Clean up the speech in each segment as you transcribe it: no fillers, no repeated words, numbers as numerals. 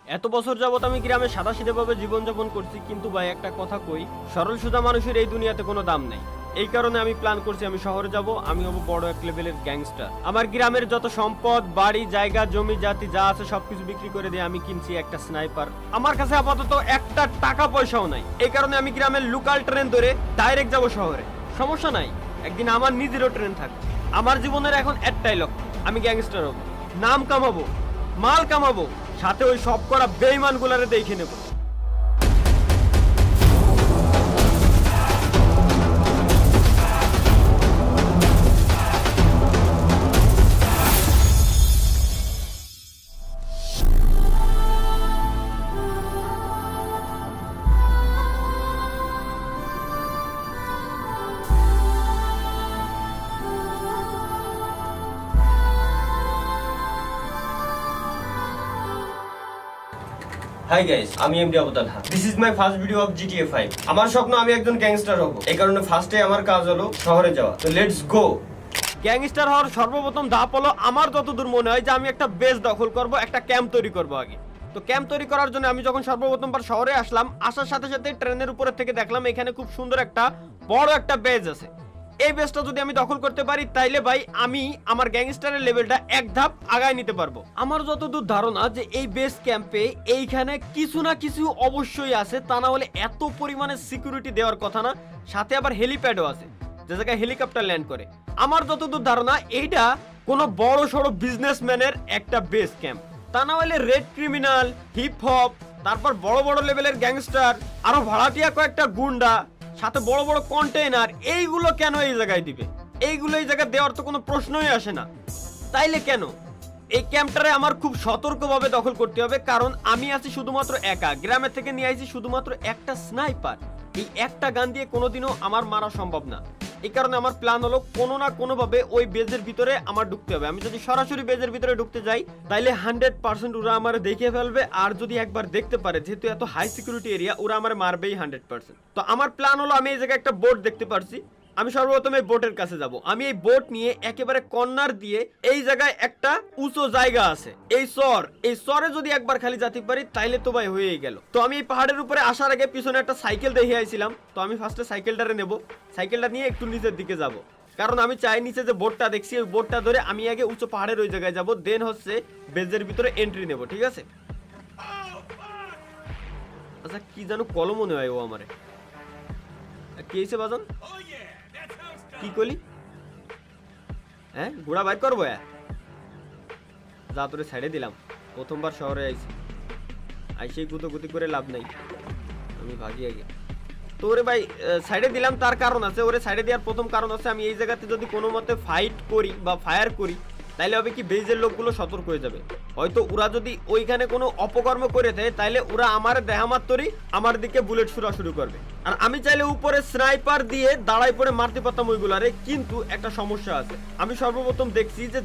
এত বছর যাবত আমি গ্রামে সাদাসিধেভাবে জীবনযাপন করছি, কিন্তু ভাই একটা কথা কই, সরল সোজা মানুষের এই দুনিয়াতে কোনো দাম নেই। এই কারণে আমি প্ল্যান করছি আমি শহরে যাব, আমি হব বড় এক লেভেলের গ্যাংস্টার। আমার গ্রামের যত সম্পদ, বাড়ি, জায়গা, জমি, জাতি যা আছে সবকিছু বিক্রি করে দিয়ে আমি কিনছি একটা স্নাইপার। আমার কাছে আপাতত একটা টাকা পয়সাও নাই, এই কারণে আমি গ্রামের লোকাল ট্রেন ধরে ডাইরেক্ট যাব শহরে। সমস্যা নাই, একদিন আমার নিজেরও ট্রেন থাকবে। আমার জীবনের এখন একটাই লক্ষ্য, আমি গ্যাংস্টার হব, নাম কামাবো, মাল কামাবো, সাথে ওই সব করা বেঈমান গুলারে দেখে নেব। হাই গাইস, আমি MD Abutal Haque. This is my first video of GTA 5। আমার স্বপ্ন আমি একজন গ্যাংস্টার হব, এই কারণে ফার্স্টে আমার কাজ হলো শহরে যাওয়া। তো লেটস গো। গ্যাংস্টার হওয়ার সর্বপ্রথম ধাপ হলো, আমার যতদূর মনে হয় যে আমি একটা বেস দখল করব, একটা ক্যাম্প তৈরি করব আগে। তো ক্যাম্প তৈরি করার জন্য আমি যখন সর্বপ্রথমবার শহরে আসলাম, আসার সাথে সাথে ট্রেনের উপরে থেকে দেখলাম এখানে খুব সুন্দর একটা বড় একটা বেস আছে। এই বেসটা যদি আমি দখল করতে পারি তাইলে ভাই আমি আমার গ্যাংস্টারের লেভেলটা এক ধাপ আগায় নিতে পারবো। আমার যতদূর ধারণা যে এই বেস ক্যাম্পে এইখানে কিছু না কিছু অবশ্যই আছে, তা না হলে এত পরিমাণে সিকিউরিটি দেওয়ার কথা না। সাথে আবার হেলিপ্যাডও আছে, যে জায়গায় হেলিকপ্টার ল্যান্ড করে। আমার যতদূর ধারণা এইটা কোনো বড় সড়ো বিজনেসম্যানের একটা বেস ক্যাম্প, তা না হলে রেড ক্রিমিনাল, হিপ হপ, তারপর বড় বড় লেভেলের গ্যাংস্টার, আরো ভাড়াটিয়া কয়েকটা গুন্ডা, সাথে বড় বড় কন্টেইনার, এইগুলো কেন এই জায়গায় দিবে? এইগুলো এই জায়গায় দেওয়ার তো কোনো প্রশ্নই আসে না। তাইলে কেন এই ক্যাম্পটারে আমার খুব সতর্কভাবে দখল করতে হবে, কারণ আমি আছি শুধুমাত্র একা। গ্রামের থেকে নিয়ে আইছি শুধুমাত্র একটা স্নাইপার। এই একটা গান দিয়ে কোনোদিনও আমার মারা সম্ভব না। এই কারণে আমার প্ল্যান হলো কোনো না কোনো ভাবে ওই বেজের ভিতরে আমার ঢুকতে হবে। আমি যদি সরাসরি বেজের ভিতরে ঢুকতে যাই তাইলে 100% ওরা আমার দেখে ফেলবে, আর যদি একবার দেখতে পারে, যেহেতু এত হাই সিকিউরিটি এরিয়া, ওরা আমার মারবেই 100%। তো আমার প্ল্যান হলো, আমি এই জায়গায় একটা বোট দেখতে পারছি, আমি সর্বপ্রথম এই বোটের কাছে যাব। আমি এই বোট নিয়ে একেবারে কর্নার দিয়ে, এই জায়গায় একটা উঁচু জায়গা আছে, এই চরে যদি একবার খালি যেতে পারি তাইলে তো ভাই হয়েই গেল। তো আমি এই পাহাড়ের উপরে আসার আগে পিছনে একটা সাইকেল দেখে আইছিলাম, তো আমি ফার্স্টে সাইকেলটারে নেব, সাইকেলটা নিয়ে একটু নিচের দিকে যাব, কারণ আমি চাই নিচে যে বোটটা দেখছি ওই বোটটা ধরে আমি আগে উঁচু পাহাড়ের ওই জায়গায় যাব, দেন হচ্ছে বেজের ভিতরে এন্ট্রি নেব, ঠিক আছে? আচ্ছা, কি জানো কলম মনে হয় ও আমারে, কি হয়েছে বাজন? কি কলি? হ্যাঁ, ঘোড়া বাইর করবো? যা তোরে ছেড়ে দিলাম, প্রথমবার শহরে আইছি, আইসেই গুতোগুতি করে লাভ নাই, আমি ভাগি আগে। তো ওরে ভাই সাইডে দিলাম, তার কারণ আছে। ওরে সাইডে দেওয়ার প্রথম কারণ আছে, আমি এই জায়গাতে যদি কোনো মতে ফাইট করি বা ফায়ার করি তাইলে হবে কি, বেজের লোকগুলো সতর্ক হয়ে যাবে। হয়তো ওরা যদি ওইখানে কোনো অপকর্ম করে থাকে তাইলে ওরা আমার দেহামাত্তরই আমার দিকে বুলেট ছোড়া শুরু করবে। আর আমি চাইলে উপরে স্নাইপার দিয়ে দাঁড়াই পড়ে মারতে পারতাম ওইগুলারে, কিন্তু একটা সমস্যা আছে। আমি সর্বপ্রথম দেখছি যে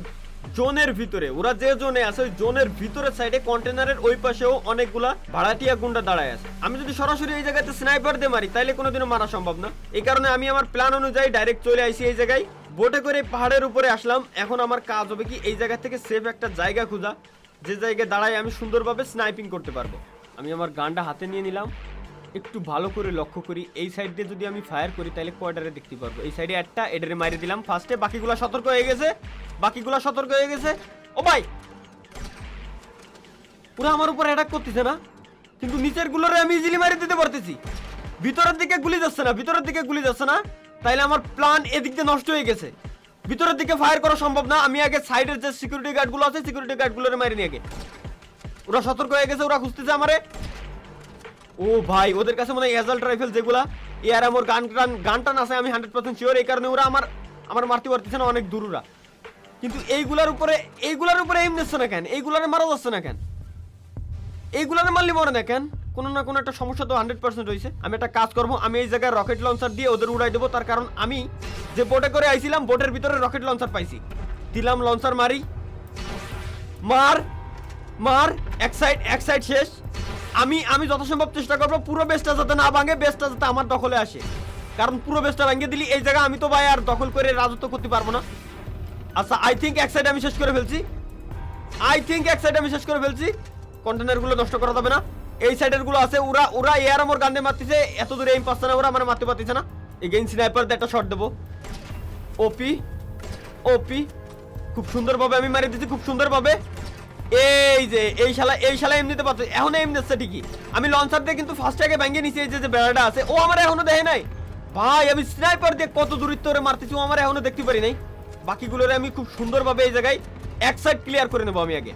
জোনের ভিতরে, ওরা যে জোনে আছে ওই জোনের ভিতরে সাইডে কন্টেনারের ওই পাশেও অনেকগুলা ভাড়াটিয়া গুন্ডা দাঁড়ায় আছে। আমি যদি সরাসরি এই জায়গাতে স্নাইপার দিয়ে মারি তাইলে কোনোদিনও মারা সম্ভব না। এই কারণে আমি আমার প্ল্যান অনুযায়ী ডাইরেক্ট চলে আইছি এই জায়গায়, বোটে করে পাহাড়ের উপরে আসলাম। এখন আমার কাজ হবে কি, এই জায়গা থেকে সেফ একটা জায়গা খোঁজা, যে জায়গায় দাঁড়ায় আমি সুন্দরভাবে স্নাইপিং করতে পারবো। আমি আমার গানটা হাতে নিয়ে নিলাম, একটু ভালো করে লক্ষ্য করি, এই সাইড দিয়ে যদি আমি ফায়ার করি তাহলে কয়টারে দেখতে পারবো। এই সাইডে একটা, এটারে মারিয়ে দিলাম ফার্স্টে, বাকিগুলা সতর্ক হয়ে গেছে, বাকিগুলা সতর্ক হয়ে গেছে। ও ভাই, পুরো আমার উপর অ্যাটাক করতেছে না, কিন্তু নিচের গুলোরে আমি ইজিলি মারিয়ে দিতে পারতেছি। ভিতরের দিকে গুলি যাচ্ছে না, ভিতরের দিকে গুলি যাচ্ছে না, তাইলে আমার প্ল্যান এদিক দিয়ে নষ্ট হয়ে গেছে। ভিতরের দিকে ফায়ার করা সম্ভব না, আমি আগে সাইডের যে সিকিউরিটি গার্ডগুলো আছে সিকিউরিটি গার্ডগুলোরে মারি নিয়ে আগে। ওরা সতর্ক হয়ে গেছে, ওরা খুঁজতেছে আমারে। ও ভাই, ওদের কাছে মনে হয় অ্যাসাল্ট রাইফেল যেগুলা এর আমার গানটান আছে, আমি 100% শিওর। এই কারণে ওরা আমার মারতে পারতেছে না, অনেক দূর ওরা। কিন্তু এইগুলার উপরে এম দিচ্ছে না কেন? এইগুলারে মারা যাচ্ছে না কেন? এইগুলারে মারলে মরে না কেন? কোনো না কোনো একটা সমস্যা তো 100% হয়েছে। আমি একটা কাজ করবো, আমি এই জায়গায় রকেট লঞ্চার দিয়ে ওদের উড়াই দেবো। তার কারণ আমি যে বোটে করে আইছিলাম, বোটের ভিতরে রকেট লঞ্চার পাইছি, দিলাম লঞ্চার, মারি, মার মার, এক সাইড শেষ। আমি যথাসম্ভব চেষ্টা করবো পুরো বেসটা যাতে না ভাঙে, বেসটা যাতে আমার দখলে আসে, কারণ পুরো বেসটা ভেঙে দিলি এই জায়গা আমি তো ভাই আর দখল করে রাজত্ব করতে পারবো না। আচ্ছা, আই থিঙ্ক এক সাইড আমি শেষ করে ফেলছি, কন্টেনার গুলো নষ্ট করা যাবে না। এই সাইডের গুলো আছে, ওরা ওরা এয়ার আমার গান্ডে মারতেছে, এত দূরে এইম পাচ্ছে না, ওরা মানে মারতে পারতেছে না। এগেইন স্নাইপার দিয়ে একটা শট দেবো। ওপি ওপি, খুব সুন্দরভাবে আমি মারি দিচ্ছি, খুব সুন্দরভাবে। এই যে এই শালা এমনিতে পাচ্ছে, এখন এম দিচ্ছে ঠিকই। আমি লঞ্চার দিয়ে কিন্তু ফার্স্ট আগে ভেঙে নিছি। এই যে বেড়াটা আছে, ও আমার এখনো দেখে নাই ভাই। আমি স্নাইপার দিয়ে কত দূরত্ব ওরে মারতেছি, ও আমার এখনো দেখতে পারি নাই। বাকিগুলোরে আমি খুব সুন্দরভাবে এই জায়গায় এক সাইড ক্লিয়ার করে নেবো। আমি আগে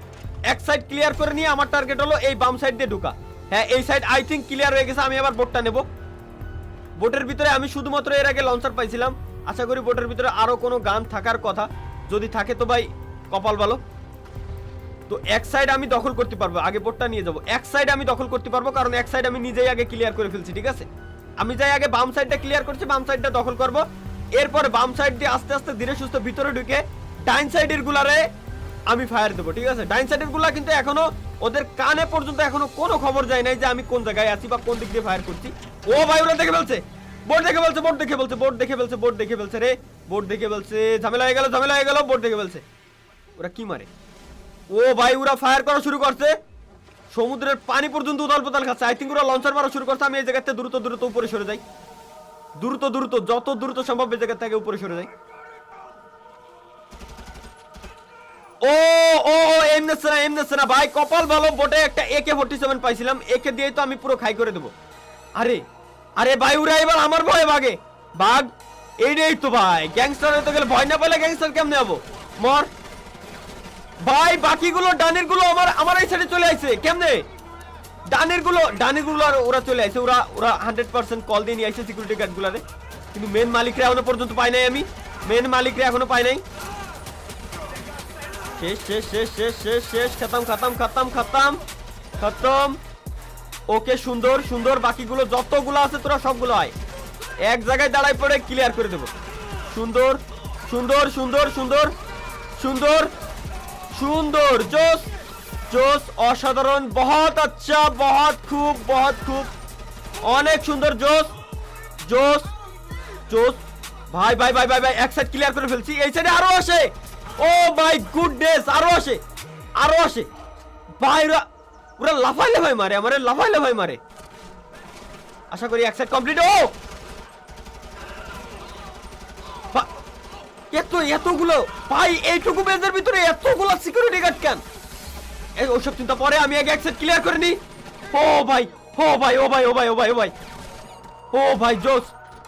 এক সাইড ক্লিয়ার করে নিয়ে আমার টার্গেট হলো এই বাম সাইড দিয়ে ঢুকা। হ্যাঁ, এই সাইড আই থিঙ্ক ক্লিয়ার হয়ে গেছে। আমি আবার বোটটা নেব। বোটের ভিতরে আমি শুধুমাত্র এর আগে লঞ্চার পাইছিলাম। আশা করি বোটের ভিতরে আরো কোনো গান থাকার কথা, যদি থাকে তো ভাই কপাল ভালো। তো এক সাইড আমি দখল করতে পারবো, আগে বোটটা নিয়ে যাবো। এক সাইড আমি দখল করতে পারবো, কারণ এক সাইড আমি নিজেই আগে ক্লিয়ার করে ফেলছি। ঠিক আছে, আমি যাই আগে বাম সাইডটা ক্লিয়ার করছি, বাম সাইডটা দখল করব। এরপরে বাম সাইড দিয়ে আস্তে আস্তে ধীরে সুস্থ ভিতরে ঢুকে ডাইন সাইডের গুলারে আমি ফায়ার দেবো। ঠিক আছে, ডাইন সাইডের গুলা কিন্তু এখনো ওদের কানে পর্যন্ত এখনো কোনো খবর যায় নাই যে আমি কোন জায়গায় আছি বা কোন দিক দিয়ে ফায়ার করছি। ও ভাই, ওরা দেখে ফেলছে, বোর্ড দেখে ফেলছে, বোর্ড দেখে ফেলছে, বোর্ড দেখে ফেলছে, বোর্ড দেখে ফেলছে রে, বোর্ড দেখে ফেলছে। ঝামেলা হয়ে গেল, ঝামেলা হয়ে গেল, বোর্ড দেখে ফেলছে। ওরা কি মারে? ও ভাই, ওরা ফায়ার করা শুরু করছে, সমুদ্রের পানি পর্যন্ত উতাল পাতাল খাচ্ছে। আই থিঙ্ক ওরা লঞ্চার মারা শুরু করছে। আমি এই জায়গাতে দ্রুত দ্রুত উপরে সরে যাই, দ্রুত দ্রুত যত দ্রুত সম্ভব এই জায়গা থেকে উপরে সরে যাই। ও ও এমনেছে না ভাই, কপাল ভালো, বোটে একটা AK-47 পাইছিলাম, একে দিয়ে তো আমি পুরো খাই করে দেবো। আরে আরে ভাই, ওরা এবার আমার ভয়ে ভাগে, ভাগ। এইটাই তো ভাই, গ্যাংস্টার হতে গেলে ভয় না পেলে গ্যাংস্টার কেমনে হবো? মর ভাই। বাকিগুলো ডানের গুলো আমার এই সাইডে চলে আসছে কেমনে? ডানের গুলো আর ওরা চলে আসছে, ওরা 100% কল দিয়ে নিয়ে আসছে সিকিউরিটি গার্ড গুলারে। কিন্তু মেন মালিকরা এখনো পর্যন্ত পাই নাই, আমি মেন মালিকরা এখনো পাই নাই। শেষ শেষ শেষ শেষ শেষ শেষ, খতম খতম খতম খতম খতম। ওকে, সুন্দর সুন্দর। বাকিগুলো যতগুলো আছে তোরা সবগুলো আয়, এক জায়গায় দাঁড়াই পড়ে ক্লিয়ার করে দেবো। সুন্দর সুন্দর সুন্দর সুন্দর সুন্দর সুন্দর, জোস জোস, অসাধারণ, বহুত আচ্ছা, বহুত খুব অনেক সুন্দর, জোস জোস জোস। ভাই ভাই ভাই ভাই ভাই, এক সাইড ক্লিয়ার করে ফেলছি। এই সাইডে আরো আসে, ও মাই গুডনেস, আরো আসে, আরো আসে ভাই। ওরা লাফাই লাফাই মারে, আমারে লাফাই লাফাই মারে। আশা করি এক সাইড কমপ্লিট। ও এতগুলো ভাই, এইটুকু বেজের ভিতরে এতগুলো সিকিউরিটি গার্ড কেন? ওইসব চিন্তা পরে, আমি আগে এক সাইড ক্লিয়ার করে নি। ও ভাই, ও ভাই, ও ভাই, ও ভাই, ও ভাই, ও ভাই, ও ভাই, জোস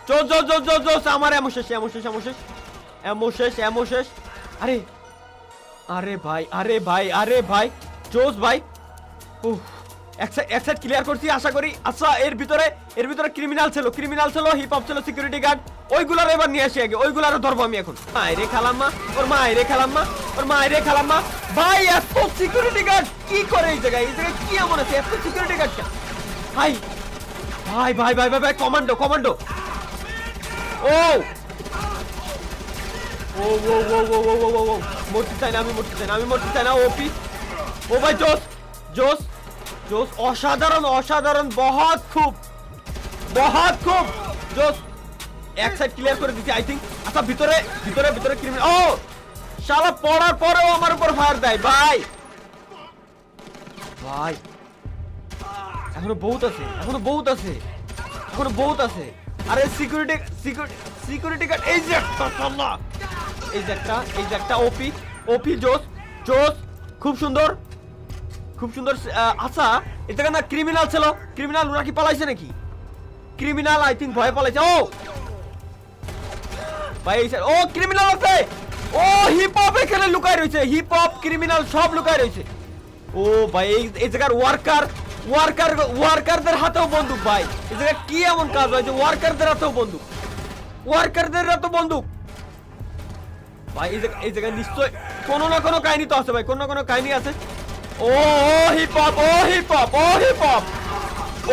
জোস জোস জোস জোস জোস। আমার এমন শেষ, এমন শেষ, এমন শেষ, এমন শেষ, এমন শেষ। আরে আরে ভাই, আরে ভাই, আরে ভাই, জোস ভাই। এক সাইড ক্লিয়ার করছি আশা করি। আচ্ছা, এর ভিতরে ক্রিমিনাল ছিল, হিপ হপ ছিল, সিকিউরিটি গার্ড। ওইগুলার এবার নিয়ে আসি আগে, ওইগুলারও ধরবো আমি এখন। মাইরে খালাম্মা, ওর মাইরে খালাম্মা, ওর মাইরে খালাম্মা। ভাই, এত সিকিউরিটি গার্ড কি করে এই জায়গায়? কি এমন আছে এত সিকিউরিটি গার্ড কেন? ভাই ভাই ভাই ভাই ভাই ভাই, কমান্ডো কমান্ডো। ও ও ও ও ও ও ও ও ও, মরতে চাই না, আমি মরতে চাই না, আমি মরতে চাই না। ওপি, ও ভাই, জোস জোস জোস, অসাধারণ অসাধারণ, বহুত খুব জোস। এক সাইড ক্লিয়ার করে দিচ্ছি আই থিঙ্ক। আচ্ছা, ভিতরে ভিতরে ভিতরে ক্রিমিনাল। ও শালা, পড়ার পরেও আমার উপর ফায়ার দেয় ভাই। ভাই, এখনো বহুত আছে, এখনো বহুত আছে, এখনো বহুত আছে। আরে সিকিউরিটি গার্ড, এই যে একটা, এই যে একটা, এই যে একটা। ওপি ওপি, জোস জোস, খুব সুন্দর খুব সুন্দর। আচ্ছা, এটা না ক্রিমিনাল ছিল, ক্রিমিনাল ওরা কি পালাইছে নাকি? ক্রিমিনাল আই থিঙ্ক ভয় পালাইছে। ও ভাই, ও ক্রিমিনাল আছে, ও হিপ হপ এখানে লুকায় রয়েছে, হিপ হপ ক্রিমিনাল সব লুকায় রয়েছে। ও ভাই, এই জায়গার ওয়ার্কারদের হাতেও বন্দুক। ভাই, এই জায়গায় কি এমন কাজ হয়েছে? ওয়ার্কারদের হাতেও বন্দুক, ওয়ার্কারদের হাতেও বন্দুক। ভাই, এই জায়গায় নিশ্চয় কোনো না কোনো কাহিনী তো আছে ভাই, কোনো না কোনো কাহিনী আছে। Oh hip hop, oh hip hop, oh hip hop,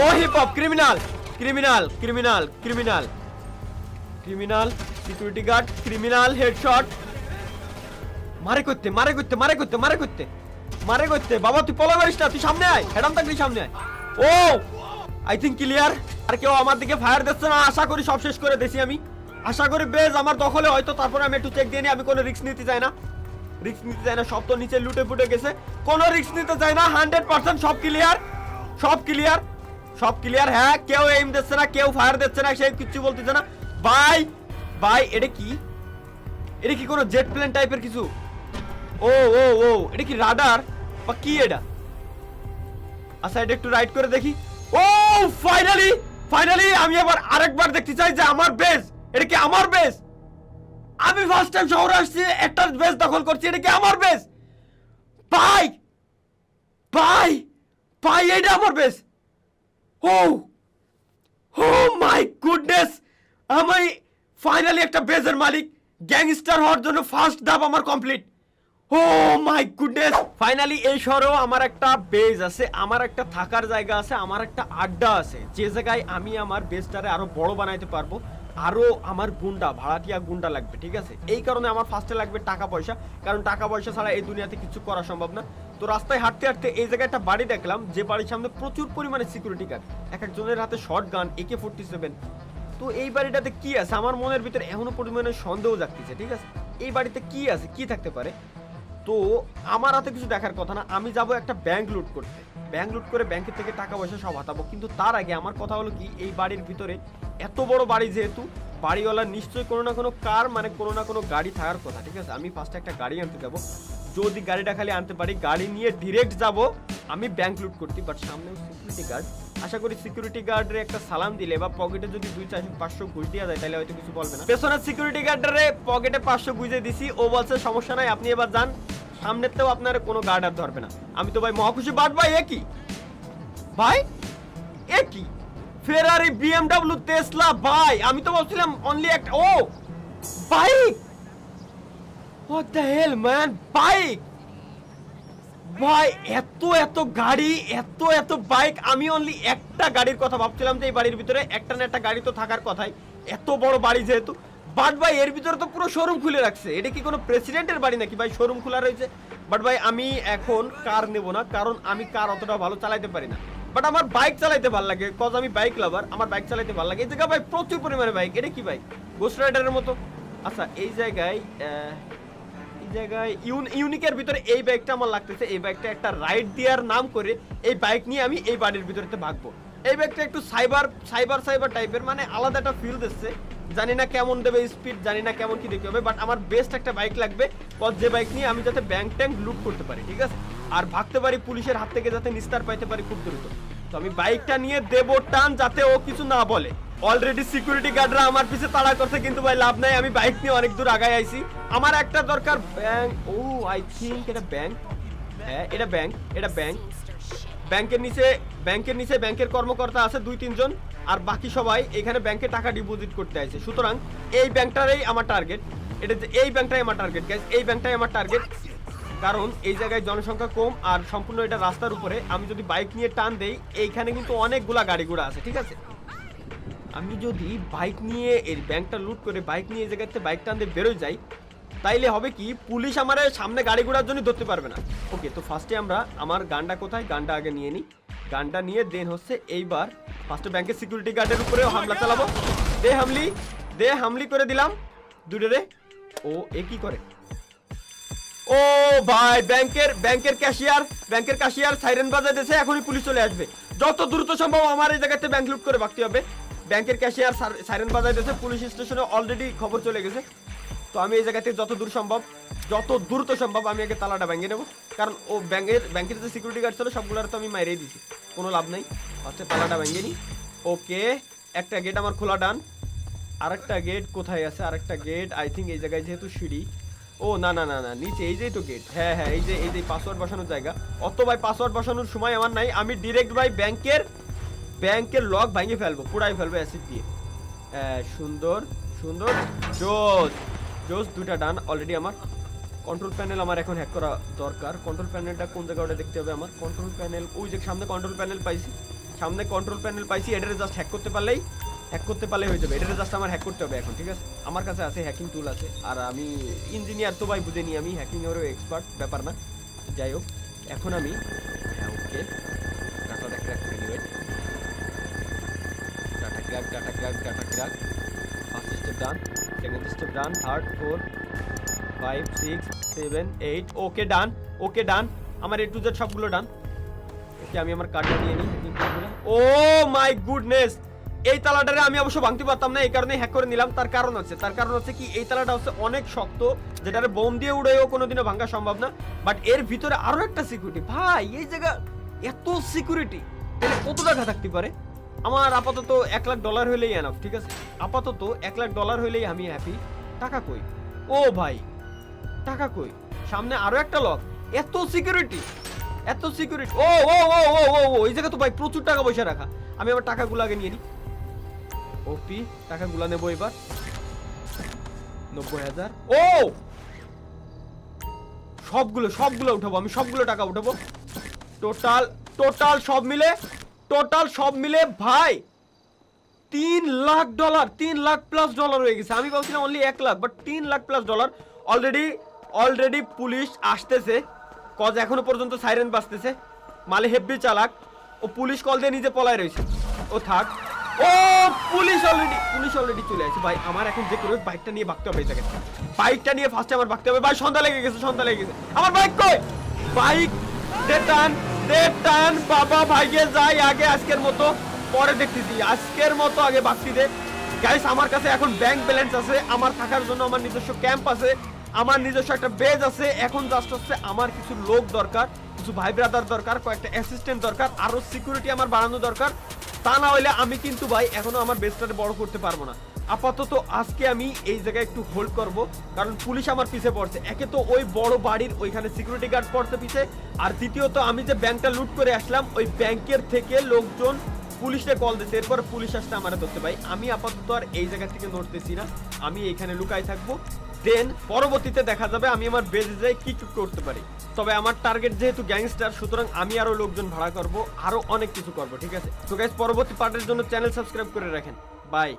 oh hip hop, criminal criminal criminal criminal criminal, security guard, criminal, headshot. মারে করতে মারে করতে মারে করতে মারে করতে মারে করতে। বাবা, তুই পলা মারিস না, তুই সামনে আয়, হেডাম থাকবি সামনে আয়। ও আই থিঙ্ক ক্লিয়ার। আর কেউ আমার দিকে ফায়ার দিচ্ছে না, আশা করি সব শেষ করে দিয়েছি আমি। আশা করি বেশ আমার দখলে হয়তো, তারপরে আমি একটু চেক দিয়ে নিই, আমি কোনো রিস্ক নিতে চাই না। রিস্ক নিতে চায় না, সব তো নিচে লুটে ফুটে গেছে, কোনো রিস্ক নিতে চায় না, 100% সব ক্লিয়ার, সব ক্লিয়ার, সব ক্লিয়ার। হ্যাঁ, কেউ এইম দিচ্ছে না, কেউ ফায়ার দিচ্ছে না, সে কিছু বলতেছে না। ভাই ভাই এটা কি, এটা কি কোনো জেট প্লেন টাইপের কিছু? ও ও ও এটা কি রাডার বা কি এটা? আচ্ছা এটা একটু রাইড করে দেখি। ও ফাইনালি, ফাইনালি আমি আবার আরেকবার দেখতে চাই যে আমার বেস, এটা কি আমার বেস? আমি ফার্স্ট টাইম শহরে আসছি, একটা বেস দখল করছি, এটা কি আমার বেস? ভাই ভাই ভাই এটা আমার base. Oh oh my goodness, আমি ফাইনালি একটা বেজের মালিক। গ্যাংস্টার হওয়ার জন্য ফার্স্ট ধাপ আমার complete. Oh my goodness, finally এই শহরেও আমার একটা বেজ আছে, আমার একটা থাকার জায়গা আছে, আমার একটা আড্ডা আছে, যে জায়গায় আমি আমার বেজটারে আরো বড় বানাইতে পারবো। আরো আমার গুন্ডা, ভাড়াটিয়া গুন্ডা লাগবে, ঠিক আছে? এই কারণে আমার ফার্স্টে লাগবে টাকা পয়সা, কারণ টাকা পয়সা ছাড়া এই দুনিয়াতে কিছু করা সম্ভব না। তো রাস্তায় হাঁটতে হাঁটতে এই জায়গায় একটা বাড়ি দেখলাম, যে বাড়ির সামনে প্রচুর পরিমাণে সিকিউরিটি গার্ড, এক একজনের হাতে শর্ট গান, AK-47। তো এই বাড়িটাতে কি আছে আমার মনের ভিতরে এখনো পরিমাণে সন্দেহ জাগতেছে, ঠিক আছে? এই বাড়িতে কি আছে, কি থাকতে পারে? তো আমার হাতে কিছু দেখার কথা না, আমি যাব একটা ব্যাংক লুট করতে, ব্যাংক লুট করে ব্যাংকের থেকে টাকা পয়সা সব হাতাবো। কিন্তু তার আগে আমার কথা হলো কি, এই বাড়ির ভিতরে এত বড় বাড়ি যেহেতু, বাড়িওয়ালার নিশ্চয়ই কোনো না কোনো কার মানে কোনো না কোনো গাড়ি থাকার কথা, ঠিক আছে? আমি ফার্স্টে একটা গাড়ি আনতে যাবো, যদি গাড়িটা খালি আনতে পারি, গাড়ি নিয়ে ডিরেক্ট যাব আমি ব্যাংক লুট করতে। বাট সামনেও সিকিউরিটি গার্ড, আশা করি সিকিউরিটি গার্ডরে একটা সালাম দিলে বা পকেটে যদি 200-500 ঘুষ দেওয়া যায় তাহলে হয়তো কিছু বলবে না। পেছনের সিকিউরিটি গার্ডরে পকেটে 500 ঘুষে দিছি, ও বলছে সমস্যা নাই, আপনি এবার যান, সামনেতেও আপনার কোনো গার্ড আর ধরবে না। আমি তো ভাই মহাখুশি। বাট ভাই এ কি ভাই, এ কি ফেরারি, BMW, টেসলা? ভাই আমি তো ভাবছিলাম অনলি একটা, oh bike, what the hell man, bike ভাই, এত এত গাড়ি, এত এত বাইক। আমি অনলি একটা গাড়ির কথা ভাবছিলাম যে এই বাড়ির ভিতরে একটা না একটা গাড়ি তো থাকার কথাই, এত বড় বাড়ি যেহেতু। বাট ভাই এর ভিতরে তো পুরো শোরুম খুলে রাখছে, এটা কি কোনো প্রেসিডেন্টের বাড়ি নাকি ভাই শোরুম খোলা রয়েছে? বাট ভাই আমি এখন কার নেব না, কারণ আমি কার অতটা ভালো চালাইতে পারি না। বাট আমার বাইক চালাইতে ভালো লাগে, কজ আমি বাইক লাভার, আমার বাইক চালাইতে ভালো লাগে। এই জায়গায় ভাই প্রচুর পরিমাণে বাইক, এটা কি বাইক? গোস্ট রাইডারের মতো। আচ্ছা এই জায়গায় ইউনিকের ভিতরে এই বাইকটা আমার লাগতেছে, এই বাইকটা একটা রাইড দেওয়ার নাম করে এই বাইক নিয়ে আমি এই বাড়ির ভিতরেতে ভাগবো। এই বাইকটা একটু সাইবার সাইবার সাইবার টাইপের, মানে আলাদা একটা ফিল দিচ্ছে, জানি না কেমন দেবে স্পিড, জানি না কেমন কি দেখতে হবে। বাট আমার বেস্ট একটা বাইক লাগবে, যে বাইক নিয়ে আমি যাতে ব্যাংক ট্যাঙ্ক লুট করতে পারি, ঠিক আছে? আর ভাগতে পারি পুলিশের হাত থেকে, যাতে নিস্তার পাইতে পারি খুব দ্রুত। তো আমি বাইকটা নিয়ে দেবো টান, যাতে ও কিছু না বলে। অলরেডি সিকিউরিটি গার্ডরা আমার পিছে তাড়া করছে, কিন্তু ভাই লাভ নাই, আমি বাইক নিয়ে অনেক দূর আগায় আইছি। আমার একটা দরকার ব্যাংক। ও আই থিঙ্ক এটা ব্যাংক, হ্যাঁ এটা ব্যাংক, এটা ব্যাংক। ব্যাংকের নিচে ব্যাংকের কর্মকর্তা আছে 2-3 জন, আর বাকি সবাই এখানে ব্যাংকে টাকা ডিপোজিট করতে আসে। সুতরাং এই ব্যাংকটারই আমার টার্গেট, এটা এই ব্যাংকটাই আমার টার্গেট গাইস, এই ব্যাংকটাই আমার টার্গেট। কারণ এই জায়গায় জনসংখ্যা কম, আর সম্পূর্ণ এটা রাস্তার উপরে। আমি যদি বাইক নিয়ে টান দেই, এইখানে কিন্তু অনেকগুলা গাড়ি ঘোড়া আছে, ঠিক আছে? আমি যদি বাইক নিয়ে এই ব্যাংকটা লুট করে বাইক নিয়ে এই জায়গাতে বাইক টান দিয়ে বেরোয় যাই, তাইলে হবে কি, পুলিশ আমার সামনে গাড়ি ঘোড়ার জন্য ধরতে পারবে না। ওকে, তো ফার্স্টে আমরা আমার গানটা কোথায়, গানটা আগে নিয়ে নিই। গানটা নিয়ে দেন হচ্ছে এইবার ফার্স্টে ব্যাংকের সিকিউরিটি গার্ডের উপরেও হামলা চালাবো। দে হামলি করে দিলাম দুটোরে। ও এ কি করে? ও ভাই ব্যাংকের ক্যাশিয়ার সাইরেন বাজায় দিয়েছে, এখনই পুলিশ চলে আসবে। যত দ্রুত সম্ভব আমার এই জায়গাতে ব্যাংক লুট করে ভাগতে হবে। ব্যাংকের ক্যাশিয়ার সাইরেন বাজায় দিয়েছে, পুলিশ স্টেশনে অলরেডি খবর চলে গেছে। তো আমি এই জায়গাতে যত দ্রুত সম্ভব আমি আগে তালাটা ভেঙে নেবো, কারণ ও ব্যাংকের যে সিকিউরিটি গার্ড ছিল সবগুলোর তো আমি মাইরেই দিছি, কোনো লাভ নাই। ফার্স্টে তালাটা ভেঙে নিই। ওকে, একটা গেট আমার খোলা ডান। আরেকটা গেট কোথায় আছে? আরেকটা গেট আই থিঙ্ক এই জায়গায়, যেহেতু সিঁড়ি। ও না না না না, নিচে এই যেই তো গেট। হ্যাঁ হ্যাঁ, এই যে পাসওয়ার্ড বসানোর জায়গা। অত ভাই পাসওয়ার্ড বসানোর সময় আমার নাই, আমি ডিরেক্ট ভাই ব্যাংকের লক ভেঙে ফেলবো, পুরাই ফেলবো অ্যাসিড দিয়ে। সুন্দর সুন্দর, জোস দুটা ডান অলরেডি। আমার কন্ট্রোল প্যানেল আমার এখন হ্যাক করা দরকার। কন্ট্রোল প্যানেলটা কোন জায়গায় দেখতে হবে আমার? কন্ট্রোল প্যানেল ওই যে সামনে কন্ট্রোল প্যানেল পাইছি, এটারে জাস্ট হ্যাক করতে পারলেই হয়ে যাবে। এটারে জাস্ট আমার হ্যাক করতে হবে এখন, ঠিক আছে? আমার কাছে আছে হ্যাকিং টুল আছে, আর আমি ইঞ্জিনিয়ার তো ভাই বুঝে নি, আমি হ্যাকিং এরও এক্সপার্ট, ব্যাপার না। যাই হোক, এখন আমি হ্যাঁ okay data crack. First step done, second step done, third, fourth, 5 6 7 8 okay done, okay done, আমার A to Z সবগুলো ডান। ওকে আমি আমার কার্ডটা নিয়ে নিই। ও মাই গুডনেস, এই তালাটারে আমি অবশ্য ভাঙতে পারতাম না, এই কারণে হ্যাক করে নিলাম। তার কারণ হচ্ছে কি এই তালাটা হচ্ছে অনেক শক্ত, যেটারে বোম দিয়ে উড়েও কোনোদিনও ভাঙা সম্ভব না। বাট এর ভিতরে আরো একটা সিকিউরিটি, ভাই এই জায়গা এত সিকিউরিটি, তাহলে কত টাকা থাকতে পারে? আমার আপাতত $1,00,000 হইলেই এনাফ, ঠিক আছে? আপাতত $1,00,000 হইলেই আমি হ্যাপি। টাকা কই? ও ভাই টাকা কই? সামনে আরো একটা লক, এত সিকিউরিটি, এত সিকিউরিটি। ও ও ও ও ও ও এই জায়গা তো ভাই প্রচুর টাকা পয়সা রাখা। আমি আমার টাকাগুলো আগে নিয়ে নিই। ওপি টাকাগুলো নেবো এবার। 90,000। ও সবগুলো উঠাবো, আমি সবগুলো টাকা উঠাবো। টোটাল সব মিলে ভাই $3,00,000, $3,00,000+ হয়ে গেছে। আমি বলছিলাম অনলি 1,00,000, বাট $3,00,000+। অলরেডি পুলিশ আসতেছে, কজ এখনো পর্যন্ত সাইরেন বাজতেছে। মালে হেব্বি চালাক, ও পুলিশ কল দিয়ে নিজে পলায় রয়েছে। ও থাক, ও পুলিশ অলরেডি চলে আসছে। ভাই আমার এখন যে করে বাইকটা নিয়ে ভাগতে হবে, এই জায়গায় বাইকটা নিয়ে ফার্স্টে আমার ভাগতে হবে। ভাই সন্ধ্যা লেগে গেছে। আমার বাইক কই? বাইক দে টান বাবা, ভাইগে যাই আগে আজকের মতো, পরে দেখতেছি। আজকের মতো আগে ভাগতি দে। গাইস আমার কাছে এখন ব্যাংক ব্যালেন্স আছে, আমার থাকার জন্য আমার নিজস্ব ক্যাম্প আছে, আমার নিজস্ব একটা বেজ আছে। এখন জাস্ট হচ্ছে আমার কিছু লোক দরকার, কিছু ভাই ব্রাদার দরকার, কয়েকটা অ্যাসিস্ট্যান্ট দরকার, আরো সিকিউরিটি আমার বাড়ানো দরকার। তা না হইলে আমি কিন্তু ভাই এখনো আমার বেজটাকে বড় করতে পারবো না। আপাতত আজকে আমি এই জায়গায় একটু হোল্ড করব, কারণ পুলিশ আমার পিছে পড়ছে। একে তো ওই বড় বাড়ির ওইখানে সিকিউরিটি গার্ড পড়ছে পিছে, আর দ্বিতীয়ত আমি যে ব্যাংকটা লুট করে আসলাম ওই ব্যাংকের থেকে লোকজন পুলিশে কল দিতে, এরপর পুলিশ আসতে আমারে ধরতে। ভাই আমি আপাতত আর এই জায়গা থেকে নড়তেছি না, আমি এইখানে লুকাই থাকবো। দেন পরবর্তীতে দেখা যাবে আমি আমার বেজে যাই কি করতে পারি। তবে আমার টার্গেট যেহেতু গ্যাংস্টার, সুতরাং আমি আরো লোকজন ভাড়া করব, আরো অনেক কিছু করব, ঠিক আছে? তো গাইস পরবর্তী পার্টের জন্য চ্যানেল সাবস্ক্রাইব করে রাখেন। বাই।